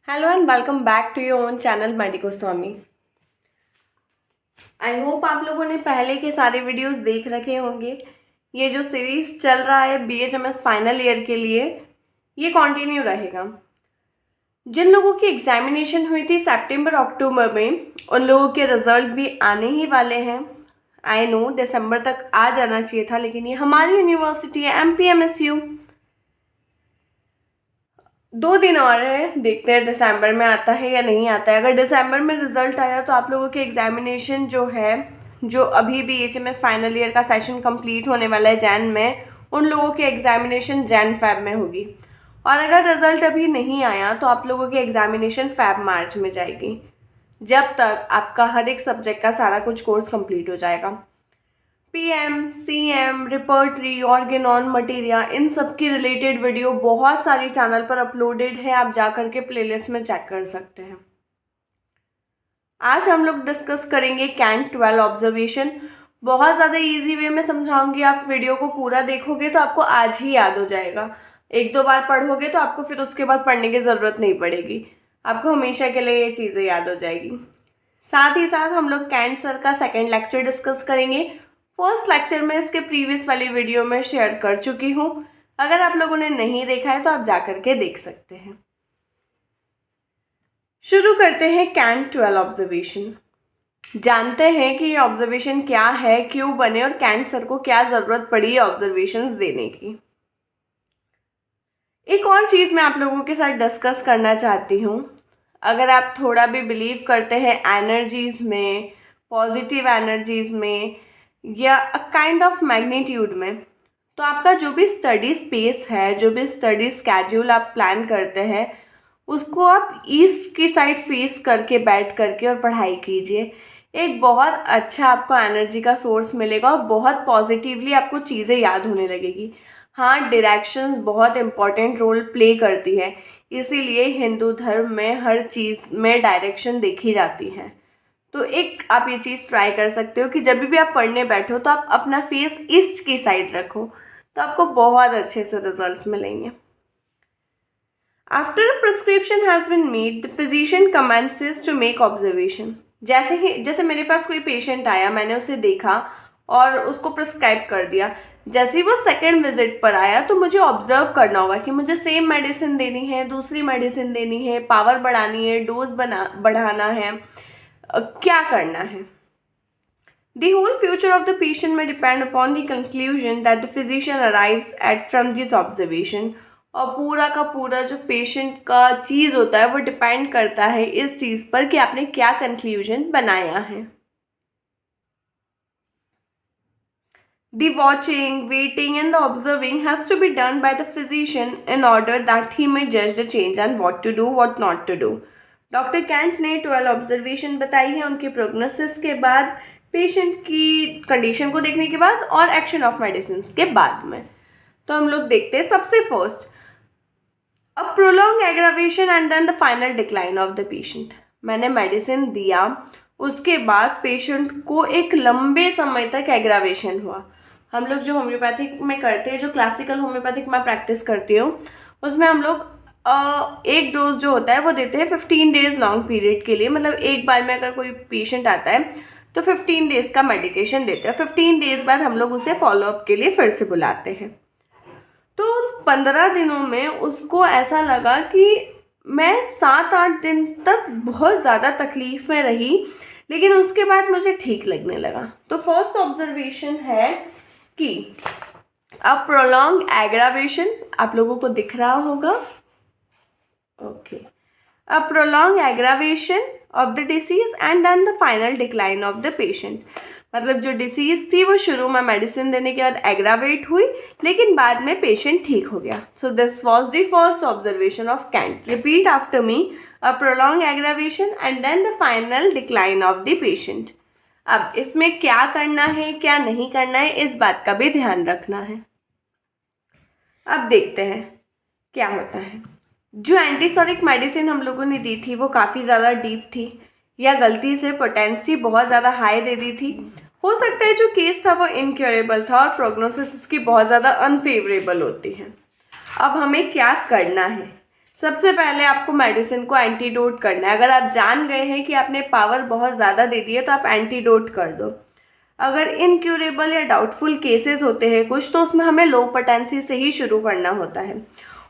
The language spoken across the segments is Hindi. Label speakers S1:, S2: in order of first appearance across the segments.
S1: Hello and welcome back to your own channel Medico Swami. I hope आप लोगों ने पहले के सारे वीडियोस देख रखे होंगे। ये जो सीरीज चल रहा है BHMS फाइनल ईयर के लिए, ये कंटिन्यू रहेगा। जिन लोगों की एग्जामिनेशन हुई थी सितंबर अक्टूबर में, उन लोगों के रिजल्ट भी आने ही वाले हैं। आई नो दिसंबर तक आ जाना चाहिए था, लेकिन ये हमारी यूनिवर्सिटी है MPMSU। 2 दिन और है, देखते हैं दिसंबर में आता है या नहीं आता है। अगर दिसंबर में रिजल्ट आया तो आप लोगों के एग्जामिनेशन जो है, जो अभी भी HMS फाइनल ईयर का सेशन कंप्लीट होने वाला है जैन में, उन लोगों के एग्जामिनेशन जैन फैब में होगी। और अगर रिजल्ट अभी नहीं आया तो आप लोगों की एग्जामिनेशन फैब मार्च में जाएगी, जब तक आपका हर एक सब्जेक्ट का सारा कुछ कोर्स कंप्लीट हो जाएगा। PM, CM, repertory, organon, materia, इन सब की रिलेटेड वीडियो बहुत सारी चैनल पर अपलोडेड है, आप जा करके प्लेलिस्ट में चेक कर सकते हैं। आज हम लोग डिस्कस करेंगे कैंट 12 ऑब्जर्वेशन। बहुत ज़्यादा इजी वे में समझाऊंगी, आप वीडियो को पूरा देखोगे तो आपको आज ही याद हो जाएगा। एक दो बार पढ़ोगे तो आपको फिर उसके बाद पढ़ने की ज़रूरत नहीं पड़ेगी, आपको हमेशा के लिए ये चीज़ें याद हो जाएगी। साथ ही साथ हम लोग कैंट सर का सेकेंड लेक्चर डिस्कस करेंगे। फर्स्ट लेक्चर में इसके प्रीवियस वाली वीडियो में शेयर कर चुकी हूँ, अगर आप लोगों ने नहीं देखा है तो आप जा करके देख सकते हैं। शुरू करते हैं कैंट 12 ऑब्जर्वेशन। जानते हैं कि ये ऑब्जर्वेशन क्या है, क्यों बने और कैंट सर को क्या ज़रूरत पड़ी ऑब्जर्वेशंस देने की। एक और चीज़ मैं आप लोगों के साथ डिस्कस करना चाहती हूँ। अगर आप थोड़ा भी बिलीव करते हैं एनर्जीज़ में, पॉजिटिव एनर्जीज़ में, या अ काइंड ऑफ मैग्नीट्यूड में, तो आपका जो भी स्टडी स्पेस है, जो भी स्टडी स्केड्यूल आप प्लान करते हैं, उसको आप ईस्ट की साइड फेस करके बैठ करके और पढ़ाई कीजिए। एक बहुत अच्छा आपको एनर्जी का सोर्स मिलेगा और बहुत पॉजिटिवली आपको चीज़ें याद होने लगेगी। हाँ, डायरेक्शंस बहुत इम्पॉर्टेंट रोल प्ले करती है, इसीलिए हिंदू धर्म में हर चीज़ में डायरेक्शन देखी जाती है। तो एक आप ये चीज़ ट्राई कर सकते हो कि जब भी आप पढ़ने बैठो तो आप अपना फेस ईस्ट की साइड रखो, तो आपको बहुत अच्छे से रिजल्ट मिलेंगे। After a prescription has been made, the physician commences to make observation. जैसे मेरे पास कोई पेशेंट आया, मैंने उसे देखा और उसको प्रिस्क्राइब कर दिया। जैसे ही वो सेकेंड विजिट पर आया तो मुझे ऑब्जर्व करना होगा कि मुझे सेम मेडिसिन देनी है, दूसरी मेडिसिन देनी है, पावर बढ़ानी है, डोज बढ़ाना है, क्या करना है। The whole future of the patient may depend upon the conclusion that the physician arrives at from this observation। और पूरा का पूरा जो पेशेंट का चीज़ होता है वो डिपेंड करता है इस चीज़ पर कि आपने क्या कंक्लूजन बनाया है। The watching, waiting and the observing has to be done by the physician in order that he may judge the change and what to do, what not to do। Doctor Kent ने 12 ऑब्जर्वेशन बताई है उनके प्रोग्नोसिस के बाद, पेशेंट की कंडीशन को देखने के बाद और एक्शन ऑफ मेडिसिन के बाद में। तो हम लोग देखते हैं सबसे first, a prolong aggravation and then the final decline of the patient. मैंने मेडिसिन दिया, उसके बाद पेशेंट को एक लंबे समय तक एग्रावेशन हुआ। हम लोग जो होम्योपैथिक में करते हैं, जो क्लासिकल होम्योपैथिक में प्रैक्टिस करती हूँ, उसमें हम लोग एक डोज जो होता है वो देते हैं 15 डेज लॉन्ग पीरियड के लिए। मतलब एक बार में अगर कोई पेशेंट आता है तो 15 डेज का मेडिकेशन देते हैं। 15 डेज बाद हम लोग उसे फॉलोअप के लिए फिर से बुलाते हैं। तो 15 दिनों में उसको ऐसा लगा कि मैं 7-8 दिन तक बहुत ज़्यादा तकलीफ में रही, लेकिन उसके बाद मुझे ठीक लगने लगा। तो फर्स्ट ऑब्जर्वेशन है कि अ प्रोलॉन्ग एग्रावेशन, आप लोगों को दिख रहा होगा, okay, a prolong aggravation of the disease and then the final decline of the patient. मतलब जो डिसीज थी वो शुरू में मेडिसिन देने के बाद एग्रावेट हुई, लेकिन बाद में पेशेंट ठीक हो गया। So this was the first observation of Kent. Repeat after me, a prolong aggravation and then the final decline of the patient. अब इसमें क्या करना है, क्या नहीं करना है, इस बात का भी ध्यान रखना है। अब देखते हैं क्या होता है। जो एंटीसोरिक मेडिसिन हम लोगों ने दी थी वो काफ़ी ज़्यादा डीप थी, या गलती से पोटेंसी बहुत ज़्यादा हाई दे दी थी। हो सकता है जो केस था वो इनक्योरेबल था और प्रोग्नोसिस इसकी बहुत ज़्यादा अनफेवरेबल होती है। अब हमें क्या करना है, सबसे पहले आपको मेडिसिन को एंटीडोट करना है। अगर आप जान गए हैं कि आपने पावर बहुत ज़्यादा दे दी है तो आप एंटीडोट कर दो। अगर इनक्यूरेबल या डाउटफुल केसेस होते हैं कुछ, तो उसमें हमें लो पोटेंसी से ही शुरू करना होता है।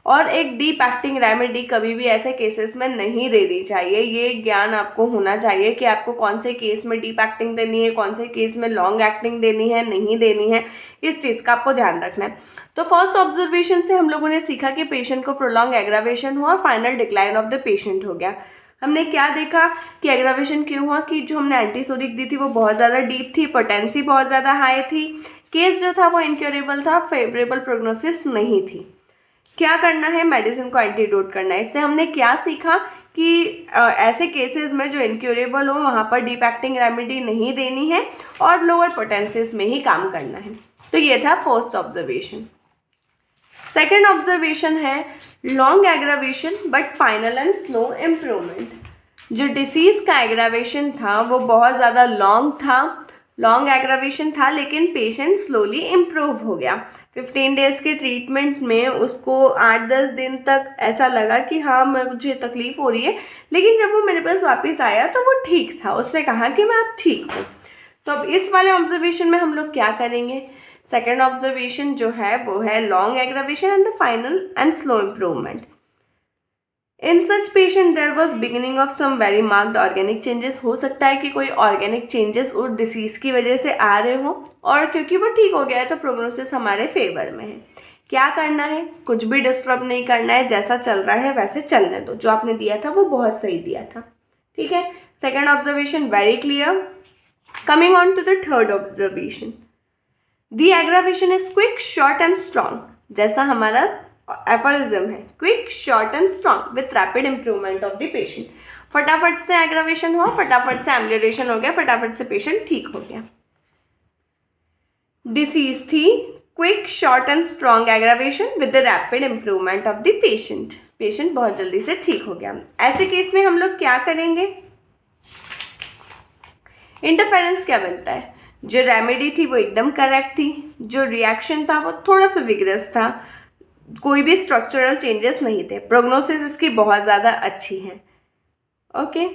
S1: और एक डीप एक्टिंग रेमेडी कभी भी ऐसे केसेस में नहीं देनी चाहिए। ये ज्ञान आपको होना चाहिए कि आपको कौन से केस में डीप एक्टिंग देनी है, कौन से केस में लॉन्ग एक्टिंग देनी है, नहीं देनी है। इस चीज़ का आपको ध्यान रखना है। तो फर्स्ट ऑब्जर्वेशन से हम लोगों ने सीखा कि पेशेंट को प्रोलॉन्ग एग्रावेशन हुआ, final decline of the patient हो गया। हमने क्या देखा कि एग्रावेशन क्यों हुआ, कि जो हमने एंटीसोरिक दी थी वो बहुत ज़्यादा डीप थी, पोटेंसी बहुत ज़्यादा हाई थी, केस जो था वो इनक्योरेबल था, फेवरेबल प्रोग्नोसिस नहीं थी। क्या करना है, मेडिसिन को एंटीडोट करना है। इससे हमने क्या सीखा कि ऐसे केसेस में जो इनक्योरेबल हो वहाँ पर डीप एक्टिंग रेमेडी नहीं देनी है और लोअर पोटेंसीज में ही काम करना है। तो ये था फर्स्ट ऑब्जर्वेशन। सेकेंड ऑब्जर्वेशन है long aggravation but final and slow improvement. जो डिसीज़ का एग्रावेशन था वो बहुत ज़्यादा लॉन्ग एग्रावेशन था, लेकिन पेशेंट स्लोली इम्प्रूव हो गया। 15 डेज़ के ट्रीटमेंट में उसको 8-10 दिन तक ऐसा लगा कि हाँ मुझे तकलीफ़ हो रही है, लेकिन जब वो मेरे पास वापस आया तो वो ठीक था, उसने कहा कि मैं अब ठीक हूँ। तो अब इस वाले ऑब्जर्वेशन में हम लोग क्या करेंगे, सेकेंड ऑब्जर्वेशन जो है वो है long aggravation and the final and slow improvement. In such patient there was beginning of some very marked organic changes. हो सकता है कि कोई ऑर्गेनिक चेंजेस उस डिसीज़ की वजह से आ रहे हो, और क्योंकि वो ठीक हो गया है तो प्रोग्नोसिस हमारे फेवर में है। क्या करना है, कुछ भी डिस्टर्ब नहीं करना है, जैसा चल रहा है वैसे चलने दो। जो आपने दिया था वो बहुत सही दिया था, ठीक है। Second observation very clear. Coming on to the third observation, the aggravation is quick, short and strong. जैसा हमारा एफोरिज्म है, quick, short and strong with rapid improvement of the patient. फटाफट से एग्रावेशन हुआ, फटाफट से एम्बुलेशन हो गया, फटाफट से पेशेंट ठीक हो गया। डिसीज थी quick, short and strong aggravation with the rapid improvement of the patient. Patient बहुत जल्दी से ठीक हो गया। ऐसे केस में हम लोग क्या करेंगे, इंटरफेरेंस क्या बनता है, जो रेमेडी थी वो एकदम करेक्ट थी, जो रिएक्शन था वो थोड़ा सा विग्रस था, कोई भी स्ट्रक्चरल चेंजेस नहीं थे, प्रोग्नोसिस इसकी बहुत ज़्यादा अच्छी है। ओके,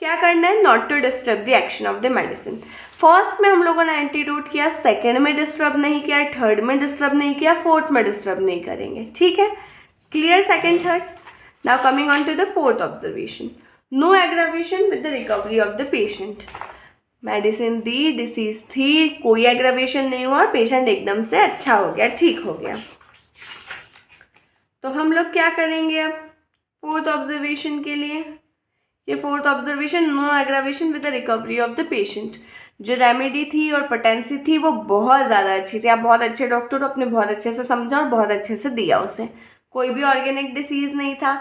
S1: क्या करना है, not to disturb the action of the medicine. First में हम लोगों ने एंटीडोट किया, सेकेंड में डिस्टर्ब नहीं किया, थर्ड में डिस्टर्ब नहीं किया, फोर्थ में डिस्टर्ब नहीं करेंगे, ठीक है। Clear second third. Now coming on to the fourth observation, no aggravation with the recovery of the patient. Medicine दी, डिसीज थी, कोई एग्रावेशन नहीं हुआ, पेशेंट एकदम से अच्छा हो गया, ठीक हो गया। तो हम लोग क्या करेंगे अब फोर्थ ऑब्जर्वेशन के लिए, ये fourth observation, no aggravation with the recovery of the patient. जो रेमेडी थी और पोटेंसी थी वो बहुत ज़्यादा अच्छी थी। आप बहुत अच्छे डॉक्टर हो, आपने बहुत अच्छे से समझा और बहुत अच्छे से दिया उसे। कोई भी ऑर्गेनिक डिसीज़ नहीं था।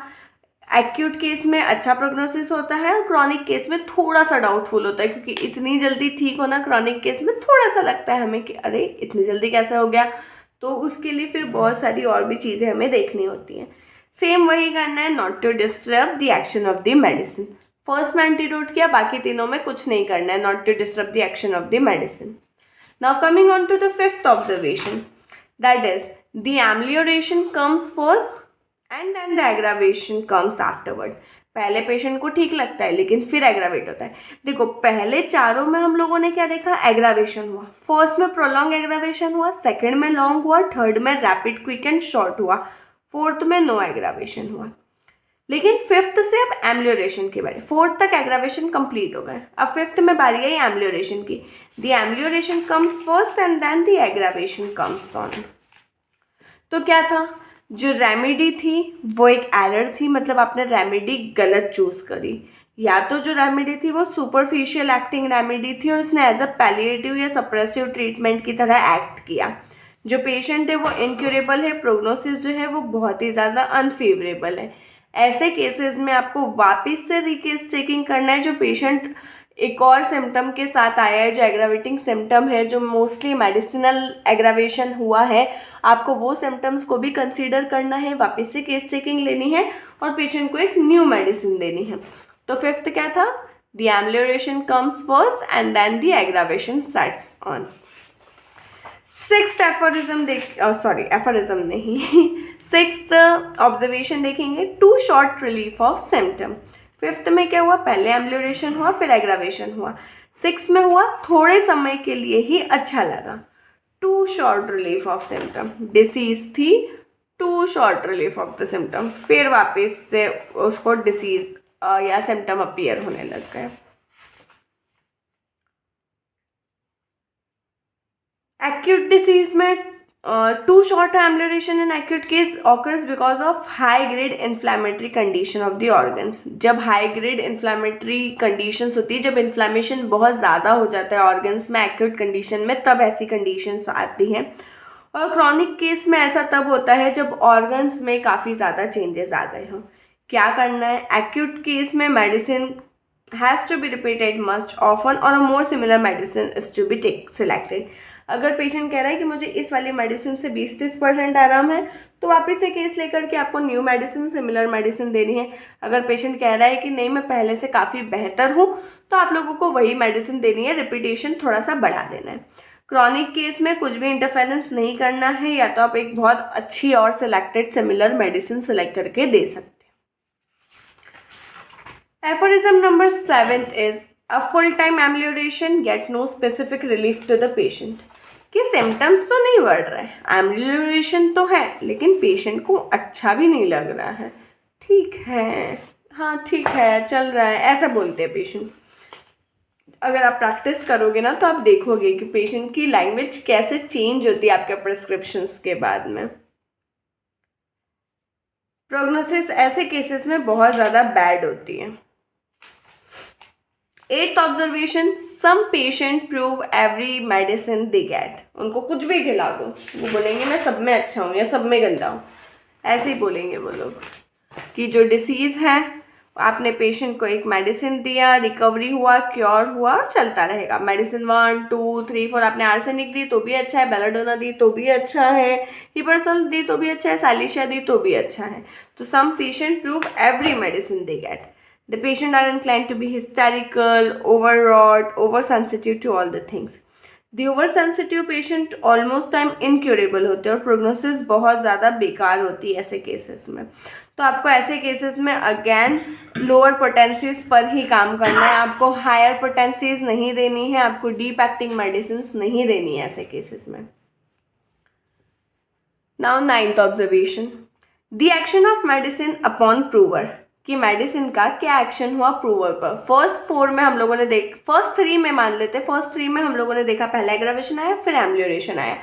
S1: एक्यूट केस में अच्छा प्रोग्नोसिस होता है और क्रॉनिक केस में थोड़ा सा डाउटफुल होता है, क्योंकि इतनी जल्दी ठीक होना क्रॉनिक केस में थोड़ा सा लगता है हमें कि अरे इतनी जल्दी कैसे हो गया। तो उसके लिए फिर बहुत सारी और भी चीज़ें हमें देखनी होती हैं। सेम वही करना है, not to disturb the action of the medicine. First में एंटीडोट किया, बाकी तीनों में कुछ नहीं करना है, not to disturb the action of the medicine. Now coming on to the fifth observation, that is the amelioration comes first and then the aggravation comes afterward. पहले पेशेंट को ठीक लगता है लेकिन फिर एग्रावेट होता है। देखो पहले चारों में हम लोगों ने क्या देखा, एग्रावेशन हुआ। फर्स्ट में प्रोलॉन्ग एग्रावेशन हुआ, सेकंड में लॉन्ग हुआ, थर्ड में रैपिड, क्विक एंड शॉर्ट हुआ, फोर्थ में नो एग्रावेशन हुआ। लेकिन फिफ्थ से अब एम्लियोरेशन की बारी, फोर्थ तक एग्रावेशन कंप्लीट हो गए, अब फिफ्थ में बारी आई एम्लियोरेशन की। The amelioration comes first and then the aggravation comes on. तो क्या था, जो रेमेडी थी वो एक एरर थी, मतलब आपने रेमेडी गलत चूज करी। या तो जो रेमेडी थी वो सुपरफिशियल एक्टिंग रेमेडी थी और उसने एज अ पैलिएटिव या सप्रेसिव ट्रीटमेंट की तरह एक्ट किया। जो पेशेंट है वो इनक्यूरेबल है, प्रोग्नोसिस जो है वो बहुत ही ज़्यादा अनफेवरेबल है। ऐसे केसेस में आपको वापस से रिकेस चेकिंग करना है। जो पेशेंट एक और सिम्टम के साथ आया है, जो एग्रावेटिंग सिम्टम है, जो मोस्टली मेडिसिनल एग्रावेशन हुआ है, आपको वो सिम्टम्स को भी कंसीडर करना है, वापस से केस चेकिंग लेनी है और पेशेंट को एक न्यू मेडिसिन देनी है। तो फिफ्थ क्या था, the amelioration comes first and then the aggravation sets on. Sixth aphorism aphorism नहीं सिक्स्थ ऑब्जर्वेशन देखेंगे, too short relief of symptom. Fifth में क्या हुआ, पहले एम्ब्ल्यूरेशन हुआ फिर एग्रावेशन हुआ। सिक्स्थ में हुआ थोड़े समय के लिए ही अच्छा लगा, too short relief of symptom. Disease थी, too short relief of the symptom, फिर वापस से उसको डिसीज या सिम्टम अपीयर होने लग गए। एक्यूट डिसीज में too short amelioration in acute case occurs because of high grade inflammatory condition of the organs. जब हाई ग्रेड इन्फ्लामेटरी कंडीशंस होती है, जब इन्फ्लामेशन बहुत ज़्यादा हो जाता है ऑर्गन्स में एक्यूट कंडीशन में, तब ऐसी कंडीशंस आती हैं। और क्रॉनिक केस में ऐसा तब होता है जब ऑर्गन्स में काफ़ी ज़्यादा चेंजेस आ गए हों। क्या करना है, एक्यूट केस में medicine has to be repeated much often और a more similar medicine is to be selected. अगर पेशेंट कह रहा है कि मुझे इस वाली मेडिसिन से 20-30% आराम है, तो वापस से केस लेकर के आपको न्यू मेडिसिन, सिमिलर मेडिसिन देनी है। अगर पेशेंट कह रहा है कि नहीं मैं पहले से काफ़ी बेहतर हूँ, तो आप लोगों को वही मेडिसिन देनी है, रिपीटेशन थोड़ा सा बढ़ा देना है। क्रॉनिक केस में कुछ भी इंटरफेरेंस नहीं करना है, या तो आप एक बहुत अच्छी और सिलेक्टेड सिमिलर मेडिसिन सेलेक्ट करके दे सकते हैं। Aphorism number 7 is a full time amelioration get no specific relief to the patient. कि सिम्टम्स तो नहीं बढ़ रहे हैं, एम्ब्ल्यूरेशन तो है, लेकिन पेशेंट को अच्छा भी नहीं लग रहा है। ठीक है, हाँ ठीक है, चल रहा है, ऐसा बोलते हैं पेशेंट। अगर आप प्रैक्टिस करोगे ना, तो आप देखोगे कि पेशेंट की लैंग्वेज कैसे चेंज होती है आपके प्रिस्क्रिप्शंस के बाद में। प्रोग्नोसिस ऐसे केसेस में बहुत ज़्यादा बैड होती है। Eighth observation, some patient prove every medicine they get. उनको कुछ भी खिला दो, वो बोलेंगे मैं सब में अच्छा हूँ या सब में गंदा हूँ, ऐसे ही बोलेंगे वो लोग। कि जो डिसीज़ है, आपने पेशेंट को एक मेडिसिन दिया, रिकवरी हुआ, क्योर हुआ, चलता रहेगा। मेडिसिन 1, 2, 3, 4, आपने आर्सेनिक दी तो भी अच्छा है, बेलाडोना दी तो भी अच्छा है, हिपरसोल दी तो भी अच्छा है, सालिशिया दी तो भी अच्छा है। तो some patient prove every medicine they get. The patient are inclined to be hysterical, overwrought, oversensitive to all the things. The oversensitive patient almost time incurable होते हैं और प्रोग्नोसिस बहुत ज़्यादा बेकार होती है ऐसे केसेस में। तो आपको ऐसे केसेस में अगेन लोअर पोटेंसीज पर ही काम करना है, आपको हायर पोटेंसीज नहीं देनी है, आपको डीप एक्टिंग मेडिसिन नहीं देनी है ऐसे केसेस में। Now ninth observation, the action of medicine upon prover. कि मेडिसिन का क्या एक्शन हुआ प्रूवर पर। फर्स्ट 4 में हम लोगों ने फर्स्ट 3 में मान लेते, फर्स्ट 3 में हम लोगों ने देखा पहला एग्रावेशन आया फिर एम्ब्ल्यूरेशन आया।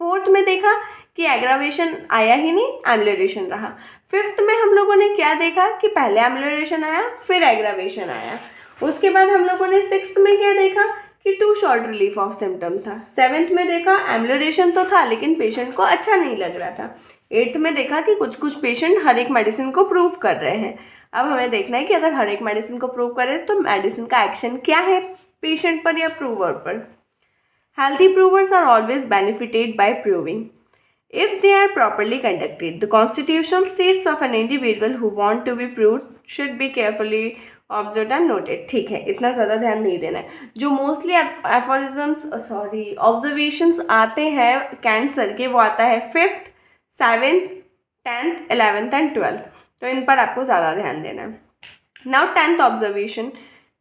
S1: फोर्थ में देखा कि एग्रावेशन आया ही नहीं, एम्ब्ल्यूरेशन रहा। फिफ्थ में हम लोगों ने क्या देखा कि पहले एम्ब्ल्यूरेशन आया फिर एग्रावेशन आया। उसके बाद हम लोगों ने सिक्स्थ में क्या देखा कि too short relief of symptom था। सेवेंथ में देखा एम्ब्ल्यूरेशन तो था लेकिन पेशेंट को अच्छा नहीं लग रहा था। एट्थ में देखा कि कुछ कुछ पेशेंट हर एक मेडिसिन को प्रूव कर रहे हैं। अब हमें देखना है कि अगर हर एक मेडिसिन को प्रूव करें तो मेडिसिन का एक्शन क्या है पेशेंट पर या प्रूवर पर। Healthy provers are always benefited by proving if they are properly conducted. The constitutional states of an individual who want to be proved should be carefully observed and noted. ठीक है, इतना ज़्यादा ध्यान नहीं देना है। जो मोस्टली ऑब्जर्वेशंस आते हैं कैंसर के, वो आता है 5th, 7th, 10th, 11th and 12th। तो इन पर आपको ज़्यादा ध्यान देना है। Now 10th observation,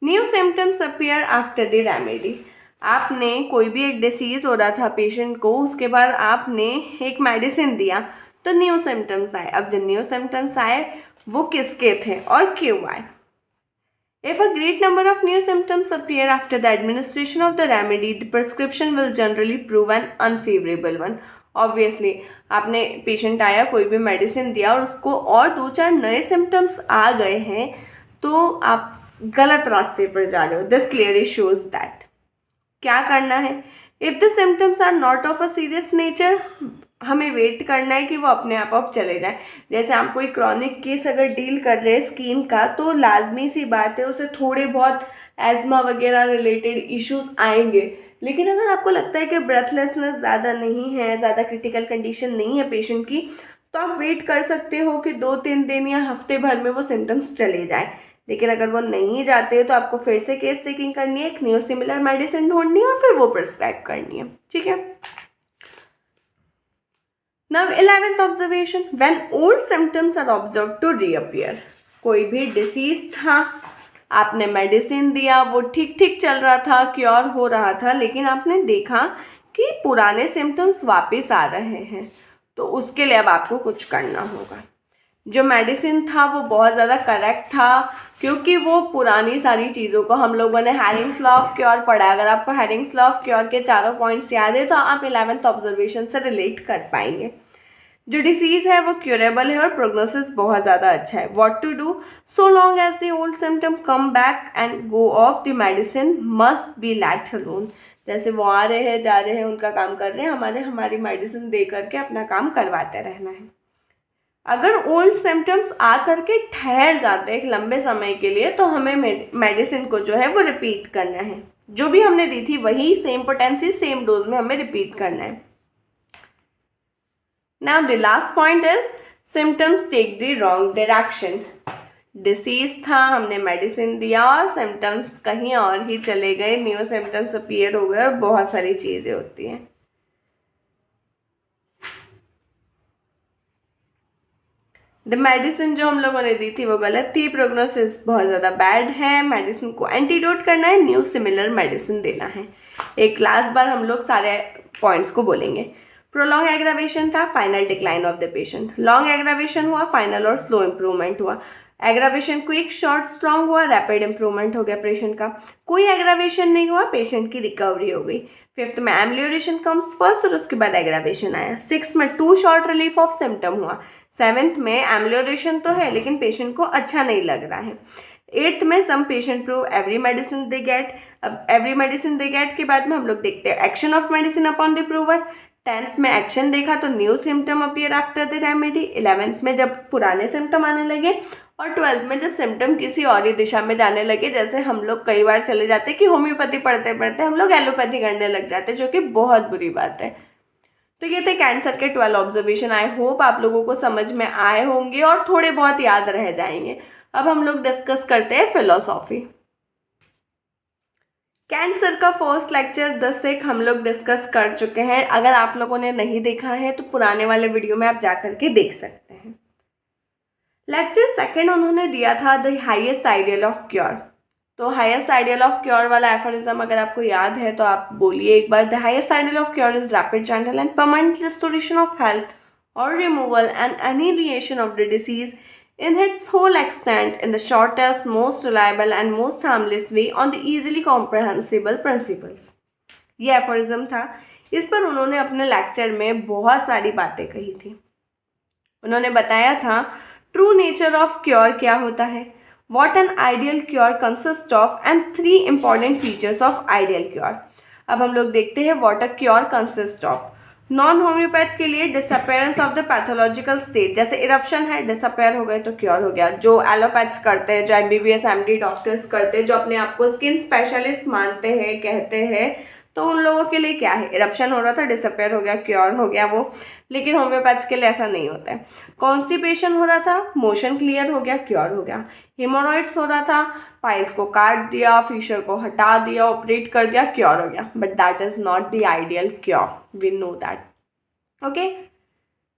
S1: new symptoms appear after the remedy. आपने कोई भी एक डिसीज़ हो रहा था पेशेंट को, उसके बाद आपने एक मेडिसिन दिया तो न्यू सिम्टम्स आए। अब जो न्यू सिम्टम्स आए वो किसके थे और क्यों आए। If a great number of new symptoms appear after the administration of the remedy, the prescription will generally prove an unfavorable one. Obviously, आपने पेशेंट आया, कोई भी मेडिसिन दिया और उसको और 2-4 नए सिम्टम्स आ गए हैं, तो आप गलत रास्ते पर जा रहे हो। This clearly shows that. क्या करना है, if the symptoms are not of a serious nature, हमें वेट करना है कि वो अपने आप चले जाएं। जैसे आप कोई क्रॉनिक केस अगर डील कर रहे हैं स्किन का, तो लाजमी सी बात है उसे थोड़े बहुत एज्मा वगैरह रिलेटेड इश्यूज आएंगे। लेकिन अगर आपको लगता है कि ब्रेथलेसनेस ज़्यादा नहीं है, ज़्यादा क्रिटिकल कंडीशन नहीं है पेशेंट की, तो आप वेट कर सकते हो कि 2-3 दिन या हफ्ते भर में वो सिम्टम्स चले जाएं। लेकिन अगर वो नहीं जाते तो आपको फिर से केस टेकिंग करनी है, एक न्यू सिमिलर मेडिसिन ढूंढनी है और फिर वो प्रिस्क्राइब करनी है। ठीक है। Now 11th observation, when old symptoms are observe to reappear. कोई भी डिसीज था, आपने मेडिसिन दिया, वो ठीक ठीक चल रहा था, क्योर हो रहा था, लेकिन आपने देखा कि पुराने सिम्टम्स वापस आ रहे हैं, तो उसके लिए अब आपको कुछ करना होगा। जो मेडिसिन था वो बहुत ज़्यादा करेक्ट था, क्योंकि वो पुरानी सारी चीज़ों को हम लोगों ने हैरिंग्स लॉ ऑफ क्योर पढ़ा। अगर आपको हैरिंग्स लॉ ऑफ क्योर के चारों पॉइंट्स याद है तो आप 11th ऑब्जर्वेशन से रिलेट कर पाएंगे। जो डिसीज़ है वो क्यूरेबल है और प्रोग्नोसिस बहुत ज़्यादा अच्छा है। What to do, so long as the old symptom come back and go off the medicine must be let alone. जैसे वो आ रहे हैं, जा रहे हैं, उनका काम कर रहे हैं, हमारी मेडिसिन दे करके अपना काम करवाते रहना है। अगर ओल्ड सिम्टम्स आ करके ठहर जाते हैं एक लंबे समय के लिए, तो हमें मेडिसिन को जो है वो रिपीट करना है। जो भी हमने दी थी वही सेम पोटेंसी सेम डोज में हमें रिपीट करना है। Now the last point is symptoms take the wrong direction. Disease था, हमने मेडिसिन दिया और सिम्टम्स कहीं और ही चले गए, न्यू सिम्टम्स अपीयर हो गए और बहुत सारी चीज़ें होती हैं। द मेडिसिन जो हम लोगों ने दी थी वो गलत थी, प्रोग्नोसिस बहुत ज़्यादा बैड है, मेडिसिन को एंटीडोट करना है, न्यू सिमिलर मेडिसिन देना है। एक क्लास बार हम लोग सारे पॉइंट्स को बोलेंगे। प्रोलॉन्ग एग्रावेशन था, final decline of the patient. Long aggravation हुआ, फाइनल और स्लो इंप्रूवमेंट हुआ। एग्रावेशन क्विक, शॉर्ट, स्ट्रॉन्ग हुआ, रैपिड इंप्रूवमेंट हो गया पेशेंट का। कोई एग्रावेशन नहीं हुआ, पेशेंट की रिकवरी हो गई। फिफ्थ में एम्लियोरेशन कम्स फर्स्ट और उसके बाद एग्रावेशन आया। सिक्स में too short relief of symptom हुआ। सेवेंथ में एम्लियोरेशन तो है लेकिन पेशेंट को अच्छा नहीं लग रहा है। एट्थ में some patient prove every medicine they get. अब एवरी मेडिसिन दे गेट के बाद में हम लोग देखते हैं action of medicine upon the prover. 10th में एक्शन देखा तो new symptom appear after the remedy. 11th में जब पुराने सिम्टम आने लगे और 12th में जब सिम्टम किसी और ही दिशा में जाने लगे, जैसे हम लोग कई बार चले जाते कि होम्योपैथी पढ़ते पढ़ते हम लोग एलोपैथी करने लग जाते, जो कि बहुत बुरी बात है। तो ये थे कैंसर के 12 ऑब्जर्वेशन। आई होप आप लोगों को समझ में आए होंगे और थोड़े बहुत याद रह जाएंगे। अब हम लोग डिस्कस करते हैं फिलोसॉफी। कैंसर का फर्स्ट लेक्चर 10 एक हम लोग डिस्कस कर चुके हैं। अगर आप लोगों ने नहीं देखा है तो पुराने वाले वीडियो में आप जा करके देख सकते हैं। लेक्चर सेकंड उन्होंने दिया था the highest ideal of cure. तो हाईएस्ट आइडियल ऑफ क्योर वाला एफोरिज्म अगर आपको याद है तो आप बोलिए एक बार। The highest ideal of cure is rapid, gentle and permanent restoration of health और removal and annihilation of the disease in its whole extent in the shortest, most reliable and most harmless way on the easily comprehensible principles। ये एफोरिज्म था। इस पर उन्होंने अपने लेक्चर में बहुत सारी बातें कही थी। उन्होंने बताया था ट्रू नेचर ऑफ क्योर क्या होता है, what an ideal cure consist of and 3 important features of ideal cure. अब हम लोग देखते हैं what a cure consist of. Non homeopath के लिए disappearance of the pathological state, जैसे इरप्शन है, डिसअपेयर हो गए तो क्योर हो गया। जो एलोपैथ्स करते हैं, जो MBBS MD डॉक्टर्स करते हैं, जो अपने आप को स्किन स्पेशलिस्ट मानते हैं, कहते हैं, तो उन लोगों के लिए क्या है, इरप्शन हो रहा था, डिसअपेयर हो गया, क्योर हो गया वो। लेकिन होम्योपैथ्स के लिए ऐसा नहीं होता है। कॉन्स्टिपेशन हो रहा था, मोशन क्लियर हो गया, क्योर हो गया। हेमोरॉइड्स हो रहा था, पाइल्स को काट दिया, फिशर को हटा दिया, ऑपरेट कर दिया, क्योर हो गया। But that is not the ideal cure, we know that. Okay,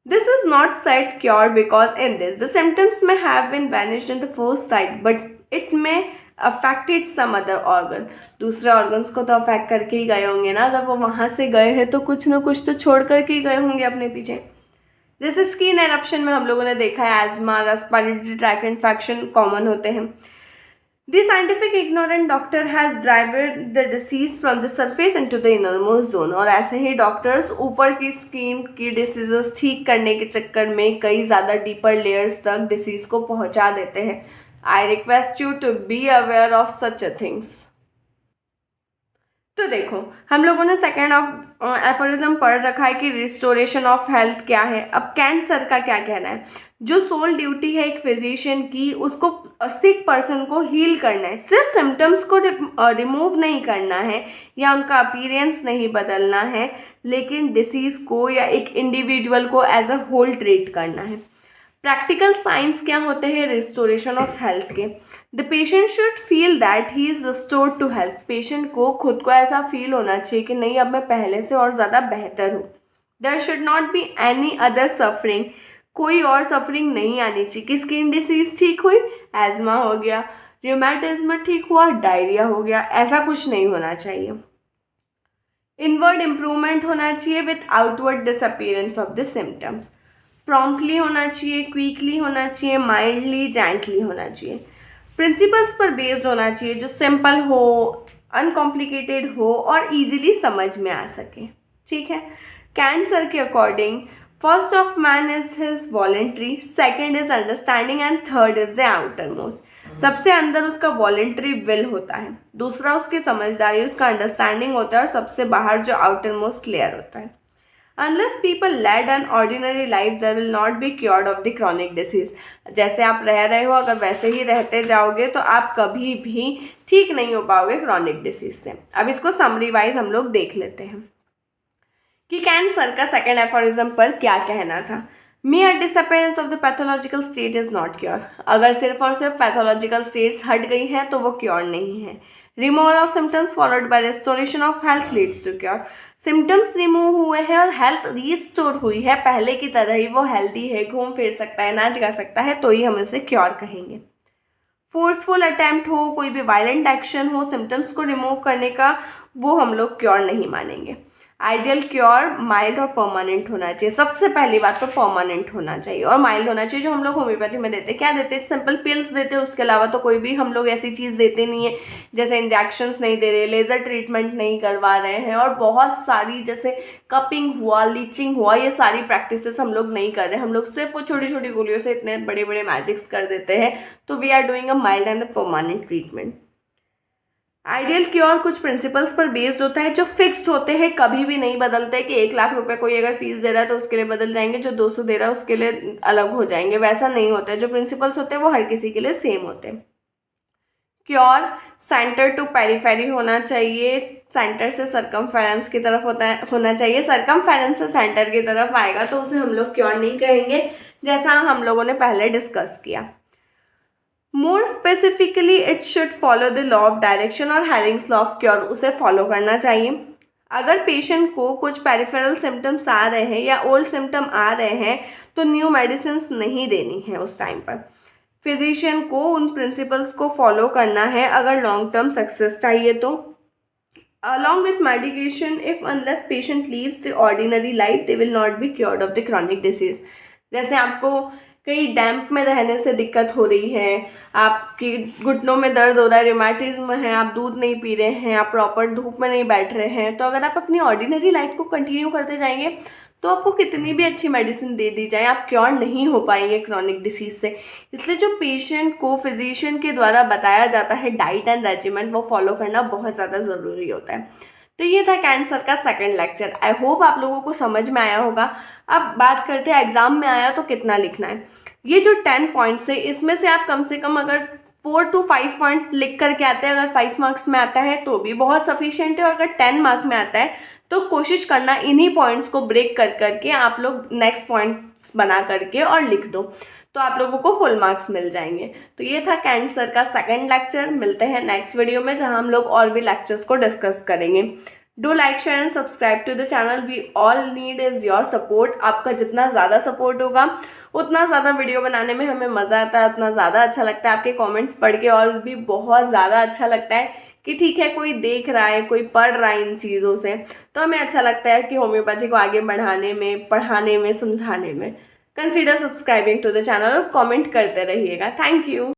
S1: this is not said cure because in this the symptoms may have been vanished in the first sight but it may affected some other organ। दूसरे ऑर्गन्स को तो अफेक्ट करके ही गए होंगे ना, अगर वो वहाँ से गए हैं तो कुछ ना कुछ तो छोड़ करके ही गए होंगे अपने पीछे। जैसे स्किन एरप्शन में हम लोगों ने देखा है asthma, respiratory tract infection common होते हैं। The scientific ignorant doctor has driven the disease from the surface into the innermost zone। और ऐसे ही डॉक्टर्स ऊपर की स्किन की डिसीजेस ठीक करने के चक्कर में कई ज़्यादा डीपर लेयर्स तक डिसीज को पहुंचा देते हैं। I request you to be aware of such a things. तो देखो, हम लोगों ने सेकेंड एफोरिज्म पढ़ रखा है कि रिस्टोरेशन ऑफ हेल्थ क्या है। अब कैंसर का क्या कहना है। जो सोल ड्यूटी है एक फिजिशियन की, उसको सिक पर्सन को हील करना है, सिर्फ सिम्टम्स को रिमूव नहीं करना है या उनका अपीयरेंस नहीं बदलना है, लेकिन डिसीज को या एक इंडिविजुअल को एज अ होल ट्रीट करना है। प्रैक्टिकल साइंस क्या होते हैं रिस्टोरेशन ऑफ हेल्थ के। The patient should feel that he is restored to health. Patient को खुद को ऐसा फील होना चाहिए कि नहीं, अब मैं पहले से और ज़्यादा बेहतर हूँ। There should not be any other suffering, कोई और सफरिंग नहीं आनी चाहिए कि स्किन डिसीज ठीक हुई, एजमा हो गया, रियूमेटिज्म ठीक हुआ, डायरिया हो गया, ऐसा कुछ नहीं होना चाहिए। इनवर्ड इम्प्रूवमेंट होना चाहिए with outward disappearance of the symptoms. Promptly होना चाहिए, क्विकली होना चाहिए, माइल्डली, जेंटली होना चाहिए। प्रिंसिपल्स पर बेस्ड होना चाहिए जो सिंपल हो, अनकॉम्प्लिकेटेड हो और इजीली समझ में आ सके। ठीक है। कैंट सर के according first of man is his voluntary, second is understanding and third is the outer most. सबसे अंदर उसका वॉलेंट्री विल होता है, दूसरा उसकी समझदारी, उसका अंडरस्टैंडिंग होता है और सबसे बाहर जो आउटर मोस्ट लेयर होता है। Unless people led an ordinary life, they will not be cured of the chronic disease. जैसे आप रह रहे हो अगर वैसे ही रहते जाओगे तो आप कभी भी ठीक नहीं हो पाओगे क्रॉनिक डिसीज से। अब इसको समरी वाइज हम लोग देख लेते हैं कि कैंट सर का सेकेंड एफोरिज्म पर क्या कहना था। mere disappearance of the pathological state is not cure. अगर सिर्फ और सिर्फ पैथोलॉजिकल स्टेट्स हट गई हैं तो वो क्योर नहीं है। Removal of symptoms followed by restoration of health leads to cure. Symptoms remove हुए हैं और हेल्थ रीस्टोर हुई है, पहले की तरह ही वो हेल्दी है, घूम फिर सकता है, नाच गा सकता है, तो ही हम उसे क्योर कहेंगे। फोर्सफुल अटैम्प्ट हो, कोई भी वायलेंट एक्शन हो सिम्टम्स को रिमूव करने का, वो हम लोग क्योर नहीं मानेंगे। आइडियल क्योर माइल्ड और परमानेंट होना चाहिए। सबसे पहली बात तो परमानेंट होना चाहिए और माइल्ड होना चाहिए। जो हम लोग होम्योपैथी में देते हैं, क्या देते हैं? सिंपल पिल्स देते हैं, उसके अलावा तो कोई भी हम लोग ऐसी चीज़ देते नहीं है, जैसे इंजेक्शंस नहीं दे रहे, लेज़र ट्रीटमेंट नहीं करवा रहे हैं और बहुत सारी जैसे कपिंग हुआ, लीचिंग हुआ, ये सारी प्रैक्टिसेस हम लोग नहीं कर रहे। हम लोग सिर्फ वो छोटी छोटी गोलियों से इतने बड़े बड़े मैजिक्स कर देते हैं। तो we are doing a mild and a permanent treatment. Ideal cure कुछ प्रिंसिपल्स पर बेस्ड होता है जो फिक्स्ड होते हैं, कभी भी नहीं बदलते कि 1 लाख रुपए कोई अगर फीस दे रहा है तो उसके लिए बदल जाएंगे, जो 200 दे रहा है उसके लिए अलग हो जाएंगे, वैसा नहीं होता है। जो प्रिंसिपल्स होते हैं वो हर किसी के लिए सेम होते हैं। क्योर सेंटर टू पेरिफेरी होना चाहिए, सेंटर से सरकमफेरेंस की तरफ होना चाहिए। सरकमफेरेंस से सेंटर की तरफ आएगा तो उसे हम लोग क्योर नहीं कहेंगे, जैसा हम लोगों ने पहले डिस्कस किया। More specifically it should follow the law of direction और हैरिंग्स लॉ ऑफ क्योर, उसे फॉलो करना चाहिए। अगर पेशेंट को कुछ पेरिफेरल सिम्टम्स आ रहे हैं या ओल्ड सिम्टम आ रहे हैं तो न्यू मेडिसिन नहीं देनी है उस टाइम पर। फिजिशियन को उन प्रिंसिपल्स को फॉलो करना है अगर लॉन्ग टर्म सक्सेस चाहिए तो। Along with medication, if unless patient leaves the ordinary life they will not be cured of the chronic disease. जैसे आपको कहीं डैम्प में रहने से दिक्कत हो रही है, आपके घुटनों में दर्द हो रहा है, रिमेटिज्म है, आप दूध नहीं पी रहे हैं, आप प्रॉपर धूप में नहीं बैठ रहे हैं, तो अगर आप अपनी ऑर्डिनरी लाइफ को कंटिन्यू करते जाएंगे तो आपको कितनी भी अच्छी मेडिसिन दे दी जाए आप क्योर नहीं हो पाएंगे क्रॉनिक डिसीज से। इसलिए जो पेशेंट को फिजिशियन के द्वारा बताया जाता है डाइट एंड रेजिमेंट, वो फॉलो करना बहुत ज़्यादा ज़रूरी होता है। तो ये था कैंट सर का सेकंड लेक्चर। आई होप आप लोगों को समझ में आया होगा। अब बात करते हैं एग्जाम में आया तो कितना लिखना है। ये जो 10 पॉइंट्स है इसमें से आप कम से कम अगर 4 to 5 पॉइंट लिख करके आते हैं, अगर 5 मार्क्स में आता है तो भी बहुत सफिशिएंट है, और अगर 10 मार्क में आता है तो कोशिश करना इन्हीं पॉइंट्स को ब्रेक कर करके आप लोग नेक्स्ट पॉइंट्स बना करके और लिख दो, तो आप लोगों को फुल मार्क्स मिल जाएंगे। तो ये था कैंट सर का सेकंड लेक्चर। मिलते हैं नेक्स्ट वीडियो में जहां हम लोग और भी लेक्चर्स को डिस्कस करेंगे। Do like, share and subscribe to the channel. We all need is your support. आपका जितना ज़्यादा सपोर्ट होगा उतना ज़्यादा वीडियो बनाने में हमें मज़ा आता है, उतना ज़्यादा अच्छा लगता है। आपके कमेंट्स पढ़ के और भी बहुत ज़्यादा अच्छा लगता है कि ठीक है कोई देख रहा है, कोई पढ़ रहा है इन चीज़ों से, तो हमें अच्छा लगता है कि होम्योपैथी को आगे बढ़ाने में, पढ़ाने में, समझाने में। Consider subscribing to the channel और कमेंट करते रहिएगा। Thank you.